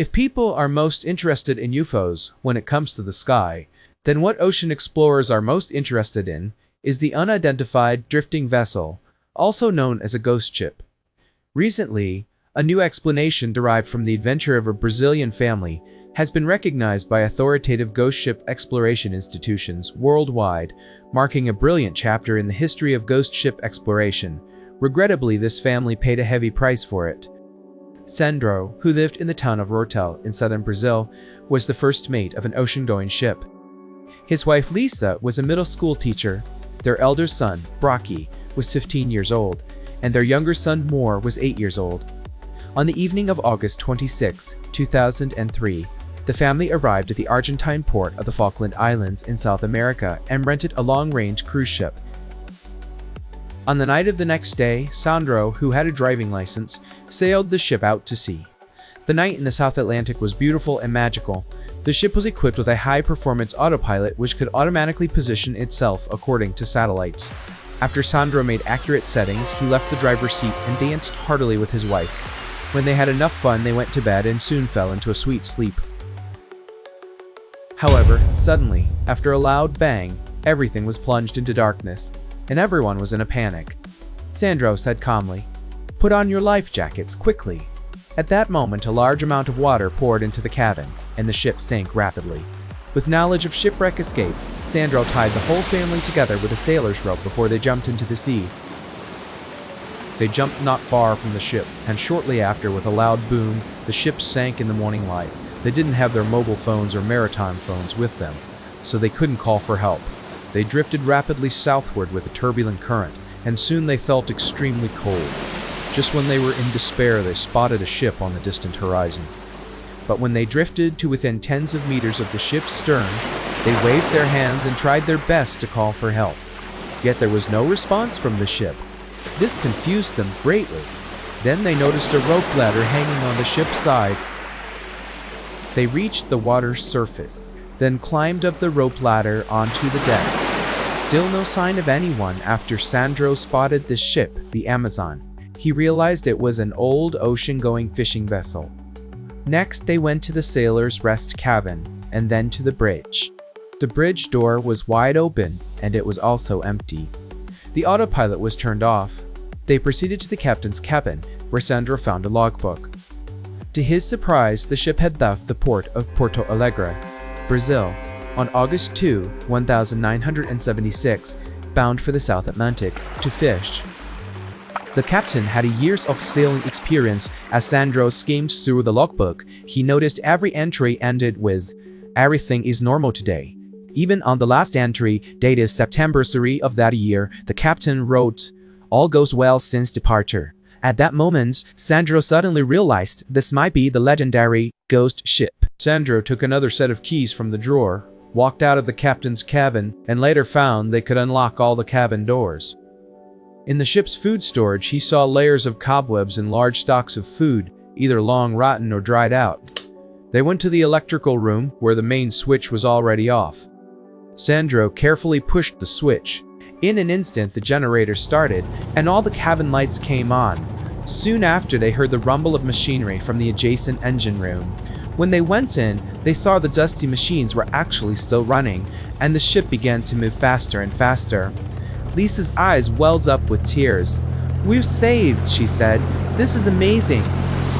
If people are most interested in UFOs when it comes to the sky, then what ocean explorers are most interested in is the unidentified drifting vessel, also known as a ghost ship. Recently, a new explanation derived from the adventure of a Brazilian family has been recognized by authoritative ghost ship exploration institutions worldwide, marking a brilliant chapter in the history of ghost ship exploration. Regrettably, this family paid a heavy price for it. Sandro, who lived in the town of Rotel in southern Brazil, was the first mate of an ocean-going ship. His wife Lisa was a middle school teacher. Their elder son, Brocky, was 15 years old, and their younger son, Moore, was 8 years old. On the evening of August 26, 2003, the family arrived at the Argentine port of the Falkland Islands in South America and rented a long-range cruise ship. On the night of the next day, Sandro, who had a driving license, sailed the ship out to sea. The night in the South Atlantic was beautiful and magical. The ship was equipped with a high-performance autopilot which could automatically position itself according to satellites. After Sandro made accurate settings, he left the driver's seat and danced heartily with his wife. When they had enough fun, they went to bed and soon fell into a sweet sleep. However, suddenly, after a loud bang, everything was plunged into darkness, and everyone was in a panic. Sandro said calmly, "Put on your life jackets, quickly." At that moment, a large amount of water poured into the cabin, and the ship sank rapidly. With knowledge of shipwreck escape, Sandro tied the whole family together with a sailor's rope before they jumped into the sea. They jumped not far from the ship, and shortly after, with a loud boom, the ship sank in the morning light. They didn't have their mobile phones or maritime phones with them, so they couldn't call for help. They drifted rapidly southward with a turbulent current, and soon they felt extremely cold. Just when they were in despair, they spotted a ship on the distant horizon. But when they drifted to within tens of meters of the ship's stern, they waved their hands and tried their best to call for help. Yet there was no response from the ship. This confused them greatly. Then they noticed a rope ladder hanging on the ship's side. They reached the water's surface, then climbed up the rope ladder onto the deck. Still no sign of anyone after Sandro spotted the ship, the Amazon. He realized it was an old ocean-going fishing vessel. Next, they went to the sailor's rest cabin, and then to the bridge. The bridge door was wide open, and it was also empty. The autopilot was turned off. They proceeded to the captain's cabin, where Sandro found a logbook. To his surprise, the ship had left the port of Porto Alegre, Brazil, on August 2, 1976, bound for the South Atlantic, to fish. The captain had years of sailing experience. As Sandro skimmed through the logbook, he noticed every entry ended with, "Everything is normal today." Even on the last entry, dated September 3 of that year, the captain wrote, "All goes well since departure." At that moment, Sandro suddenly realized this might be the legendary ghost ship. Sandro took another set of keys from the drawer, walked out of the captain's cabin, and later found they could unlock all the cabin doors. In the ship's food storage, he saw layers of cobwebs and large stocks of food, either long rotten or dried out. They went to the electrical room, where the main switch was already off. Sandro carefully pushed the switch. In an instant, the generator started, and all the cabin lights came on. Soon after, they heard the rumble of machinery from the adjacent engine room. When they went in, they saw the dusty machines were actually still running, and the ship began to move faster and faster. Lisa's eyes welled up with tears. "We're saved," she said. "This is amazing."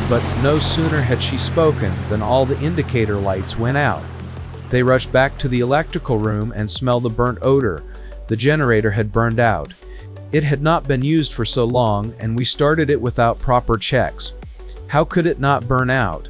But no sooner had she spoken than all the indicator lights went out. They rushed back to the electrical room and smelled the burnt odor. The generator had burned out. It had not been used for so long, and we started it without proper checks. How could it not burn out?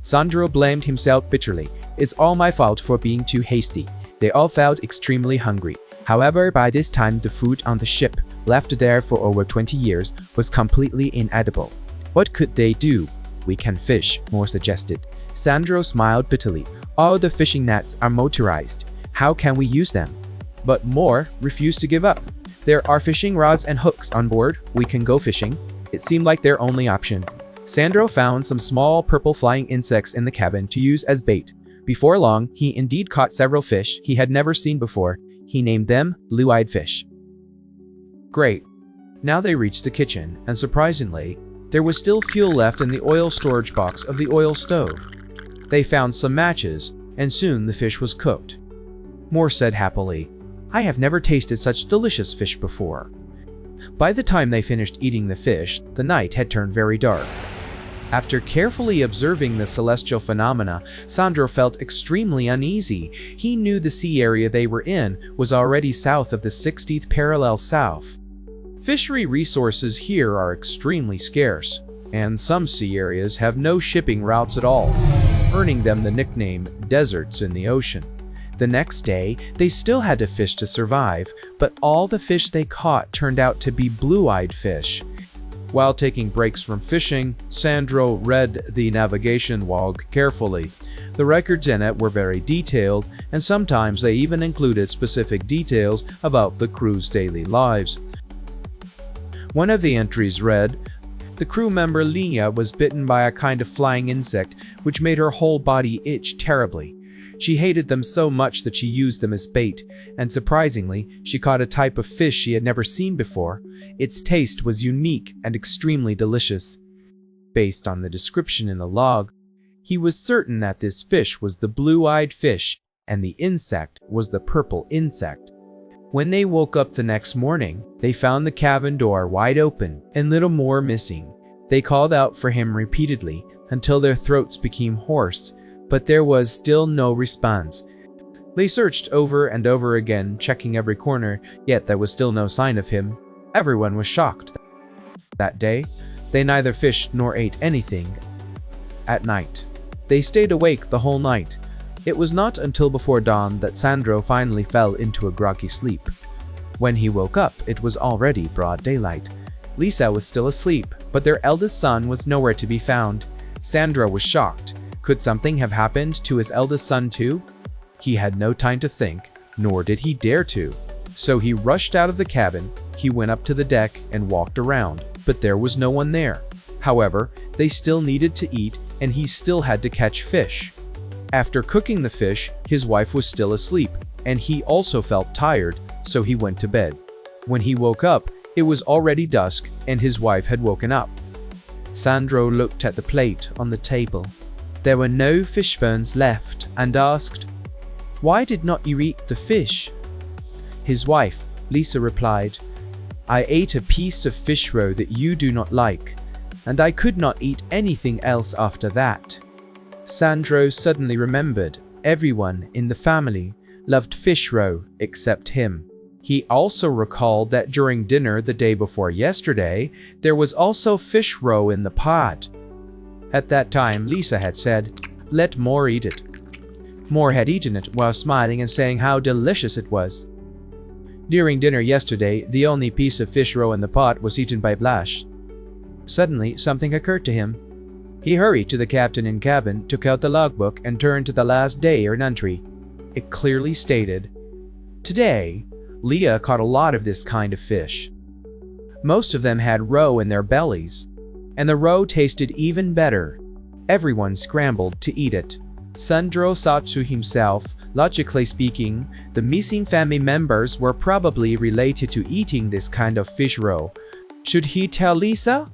Sandro blamed himself bitterly. "It's all my fault for being too hasty." They all felt extremely hungry. However, by this time, the food on the ship, left there for over 20 years, was completely inedible. What could they do? "We can fish," Moore suggested. Sandro smiled bitterly. "All the fishing nets are motorized. How can we use them?" But Moore refused to give up. "There are fishing rods and hooks on board. We can go fishing." It seemed like their only option. Sandro found some small purple flying insects in the cabin to use as bait. Before long, he indeed caught several fish he had never seen before. He named them blue-eyed fish. Great. Now they reached the kitchen, and surprisingly, There was still fuel left in the oil storage box of the oil stove. They found some matches, and soon the fish was cooked. Moore said happily, "I have never tasted such delicious fish before." By the time they finished eating the fish, the night had turned very dark. After carefully observing the celestial phenomena, Sandro felt extremely uneasy. He knew the sea area they were in was already south of the 60th parallel south. Fishery resources here are extremely scarce, and some sea areas have no shipping routes at all, earning them the nickname deserts in the ocean. The next day, they still had to fish to survive, but all the fish they caught turned out to be blue-eyed fish. While taking breaks from fishing, Sandro read the navigation log carefully. The records in it were very detailed, and sometimes they even included specific details about the crew's daily lives. One of the entries read, "The crew member Leah was bitten by a kind of flying insect which made her whole body itch terribly. She hated them so much that she used them as bait, and surprisingly, she caught a type of fish she had never seen before. Its taste was unique and extremely delicious." Based on the description in the log, he was certain that this fish was the blue-eyed fish and the insect was the purple insect. When they woke up the next morning, they found the cabin door wide open and little Moore missing. They called out for him repeatedly until their throats became hoarse, but there was still no response. They searched over and over again, checking every corner, yet there was still no sign of him. Everyone was shocked. That day, they neither fished nor ate anything. At night, they stayed awake the whole night. It was not until before dawn that Sandro finally fell into a groggy sleep. When he woke up, it was already broad daylight. Lisa was still asleep, but their eldest son was nowhere to be found. Sandro was shocked. Could something have happened to his eldest son too? He had no time to think, nor did he dare to. So he rushed out of the cabin. He went up to the deck and walked around, but there was no one there. However, they still needed to eat, and he still had to catch fish. After cooking the fish, his wife was still asleep, and he also felt tired, so he went to bed. When he woke up, it was already dusk, and his wife had woken up. Sandro looked at the plate on the table. There were no fish bones left, and asked, "Why did not you eat the fish?" His wife, Lisa, replied, "I ate a piece of fish roe that you do not like, and I could not eat anything else after that." Sandro suddenly remembered everyone in the family loved fish roe except him. He also recalled that during dinner the day before yesterday, there was also fish roe in the pot. At that time, Lisa had said, "Let Moore eat it." Moore had eaten it while smiling and saying how delicious it was. During dinner yesterday, the only piece of fish roe in the pot was eaten by Blash. Suddenly, something occurred to him. He hurried to the captain in cabin, took out the logbook, and turned to the last day or entry. It clearly stated, "Today, Leah caught a lot of this kind of fish. Most of them had roe in their bellies, and the roe tasted even better. Everyone scrambled to eat it." Sandro thought to himself, logically speaking, the missing family members were probably related to eating this kind of fish roe. Should he tell Lisa?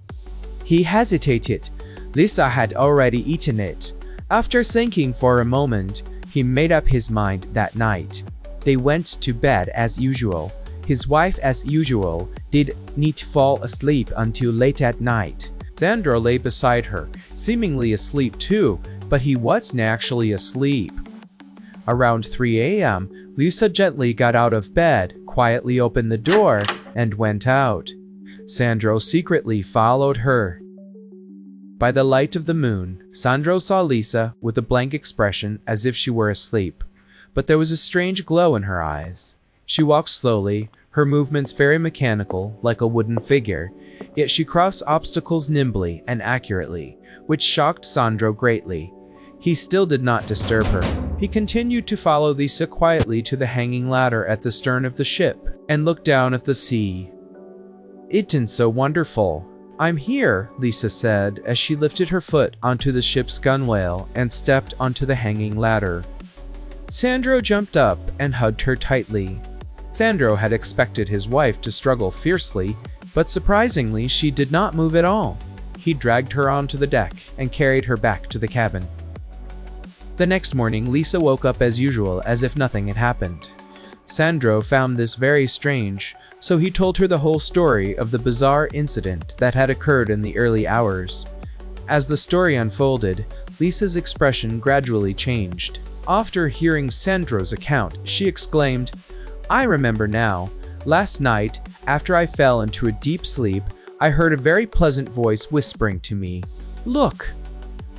He hesitated. Lisa had already eaten it. After thinking for a moment, he made up his mind that night. They went to bed as usual. His wife, as usual, did not fall asleep until late at night. Sandro lay beside her, seemingly asleep too, but he wasn't actually asleep. Around 3 a.m., Lisa gently got out of bed, quietly opened the door, and went out. Sandro secretly followed her. By the light of the moon, Sandro saw Lisa with a blank expression as if she were asleep, but there was a strange glow in her eyes. She walked slowly, her movements very mechanical, like a wooden figure, yet she crossed obstacles nimbly and accurately, which shocked Sandro greatly. He still did not disturb her. He continued to follow Lisa quietly to the hanging ladder at the stern of the ship, and looked down at the sea. "It's so wonderful. I'm here," Lisa said as she lifted her foot onto the ship's gunwale and stepped onto the hanging ladder. Sandro jumped up and hugged her tightly. Sandro had expected his wife to struggle fiercely, but surprisingly she did not move at all. he dragged her onto the deck and carried her back to the cabin. The next morning, Lisa woke up as usual, as if nothing had happened. Sandro found this very strange, so he told her the whole story of the bizarre incident that had occurred in the early hours. As the story unfolded, Lisa's expression gradually changed. After hearing Sandro's account, she exclaimed, "I remember now. Last night, after I fell into a deep sleep, I heard a very pleasant voice whispering to me, 'Look!'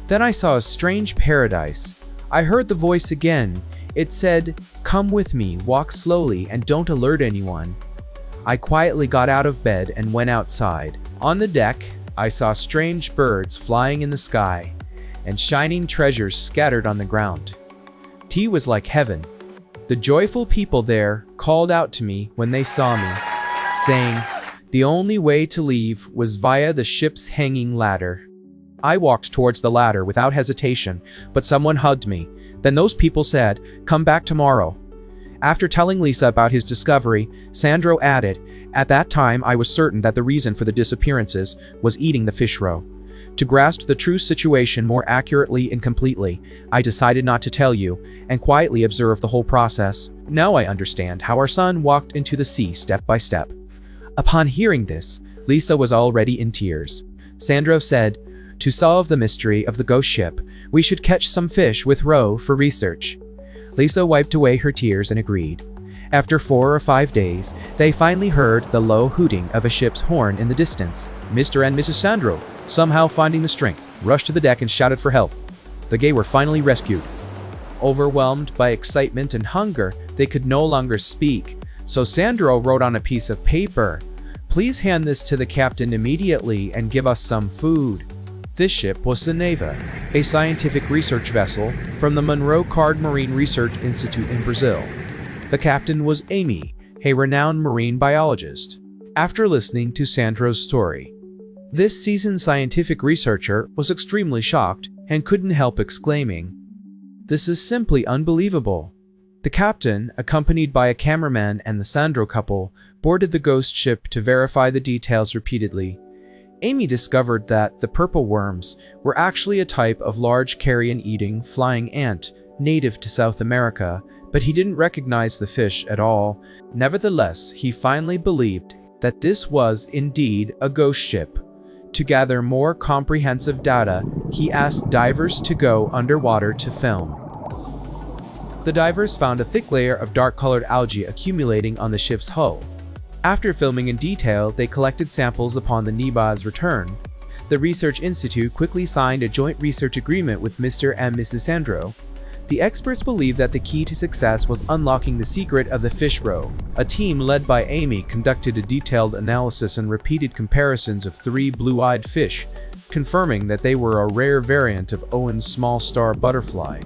Then I saw a strange paradise. I heard the voice again. It said, 'Come with me, walk slowly, and don't alert anyone.' I quietly got out of bed and went outside. On the deck, I saw strange birds flying in the sky, and shining treasures scattered on the ground. Tea was like heaven. The joyful people there called out to me when they saw me, saying, the only way to leave was via the ship's hanging ladder. I walked towards the ladder without hesitation, but someone hugged me. Then those people said, 'Come back tomorrow.'" After telling Lisa about his discovery, Sandro added, "At that time I was certain that the reason for the disappearances was eating the fish roe. To grasp the true situation more accurately and completely, I decided not to tell you, and quietly observe the whole process. Now I understand how our son walked into the sea step by step." Upon hearing this, Lisa was already in tears. Sandro said, "To solve the mystery of the ghost ship, we should catch some fish with roe for research." Lisa wiped away her tears and agreed. After 4 or 5 days, they finally heard the low hooting of a ship's horn in the distance. Mr. and Mrs. Sandro, somehow finding the strength, rushed to the deck and shouted for help. The gay were finally rescued. Overwhelmed by excitement and hunger, they could no longer speak, so Sandro wrote on a piece of paper, "Please hand this to the captain immediately and give us some food." This ship was the Neva, a scientific research vessel from the Monroe Card Marine Research Institute in Brazil. The captain was Amy, a renowned marine biologist. After listening to Sandro's story, this seasoned scientific researcher was extremely shocked and couldn't help exclaiming, "This is simply unbelievable." The captain, accompanied by a cameraman and the Sandro couple, boarded the ghost ship to verify the details repeatedly. Amy discovered that the purple worms were actually a type of large carrion-eating flying ant native to South America, but he didn't recognize the fish at all. Nevertheless, he finally believed that this was indeed a ghost ship. To gather more comprehensive data, he asked divers to go underwater to film. The divers found a thick layer of dark-colored algae accumulating on the ship's hull. After filming in detail, they collected samples upon the Neva's return. The Research Institute quickly signed a joint research agreement with Mr. and Mrs. Sandro. The experts believe that the key to success was unlocking the secret of the fish roe. A team led by Amy conducted a detailed analysis and repeated comparisons of 3 blue-eyed fish, confirming that they were a rare variant of Owen's small star butterfly,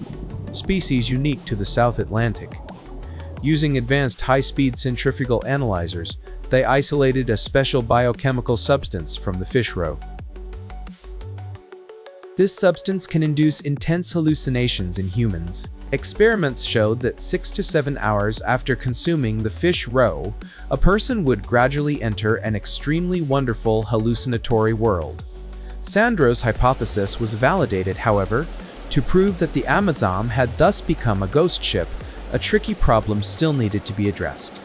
species unique to the South Atlantic. Using advanced high-speed centrifugal analyzers, they isolated a special biochemical substance from the fish roe. This substance can induce intense hallucinations in humans. Experiments showed that 6 to 7 hours after consuming the fish roe, a person would gradually enter an extremely wonderful hallucinatory world. Sandro's hypothesis was validated, however. To prove that the Amazon had thus become a ghost ship, a tricky problem still needed to be addressed.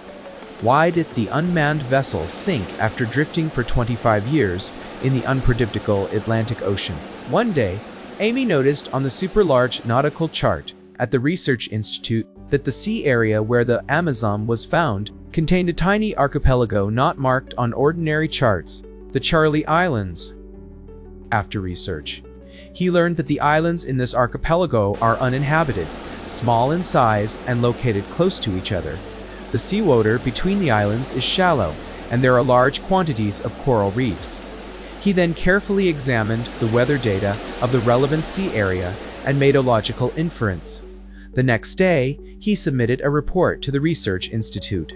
Why did the unmanned vessel sink after drifting for 25 years in the unpredictable Atlantic Ocean? One day, Amy noticed on the super-large nautical chart at the Research Institute that the sea area where the Amazon was found contained a tiny archipelago not marked on ordinary charts, the Charlie Islands. After research, he learned that the islands in this archipelago are uninhabited, small in size, and located close to each other. The seawater between the islands is shallow, and there are large quantities of coral reefs. He then carefully examined the weather data of the relevant sea area and made a logical inference. The next day, he submitted a report to the Research Institute.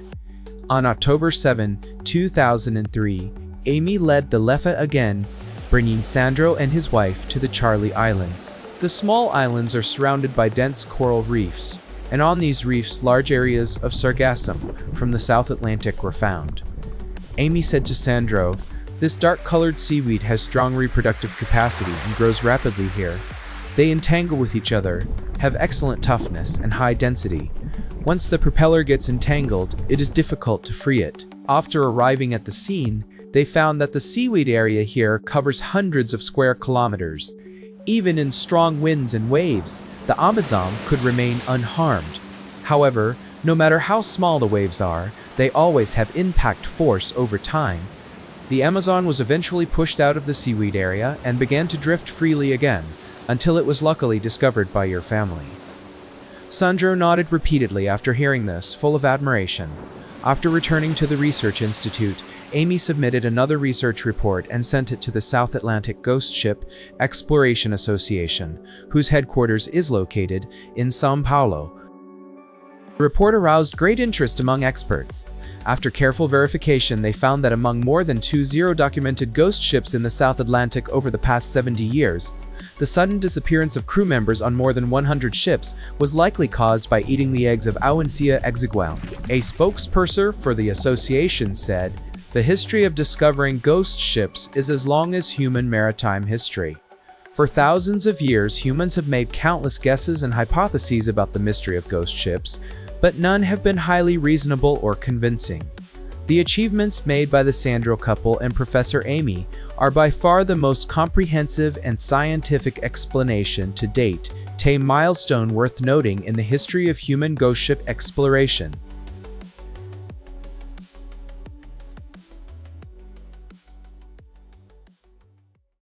On October 7, 2003, Amy led the Lefa again, bringing Sandro and his wife to the Charlie Islands. The small islands are surrounded by dense coral reefs, and on these reefs large areas of sargassum from the South Atlantic were found. Amy said to Sandro, This dark-colored seaweed has strong reproductive capacity and grows rapidly here. They entangle with each other, have excellent toughness and high density. Once the propeller gets entangled, it is difficult to free it. After arriving at the scene, they found that the seaweed area here covers hundreds of square kilometers. Even in strong winds and waves, the Amazon could remain unharmed. However, no matter how small the waves are, they always have impact force over time. The Amazon was eventually pushed out of the seaweed area and began to drift freely again, until it was luckily discovered by your family. Sandro nodded repeatedly after hearing this, full of admiration. After returning to the research institute, Amy submitted another research report and sent it to the South Atlantic Ghost Ship Exploration Association, whose headquarters is located in São Paulo. The report aroused great interest among experts. After careful verification, they found that among more than 20 documented ghost ships in the South Atlantic over the past 70 years, the sudden disappearance of crew members on more than 100 ships was likely caused by eating the eggs of Auencia exigual. A spokesperson for the association said, "The history of discovering ghost ships is as long as human maritime history. For thousands of years, humans have made countless guesses and hypotheses about the mystery of ghost ships, but none have been highly reasonable or convincing. The achievements made by the Sandro couple and Professor Amy are by far the most comprehensive and scientific explanation to date, a milestone worth noting in the history of human ghost ship exploration."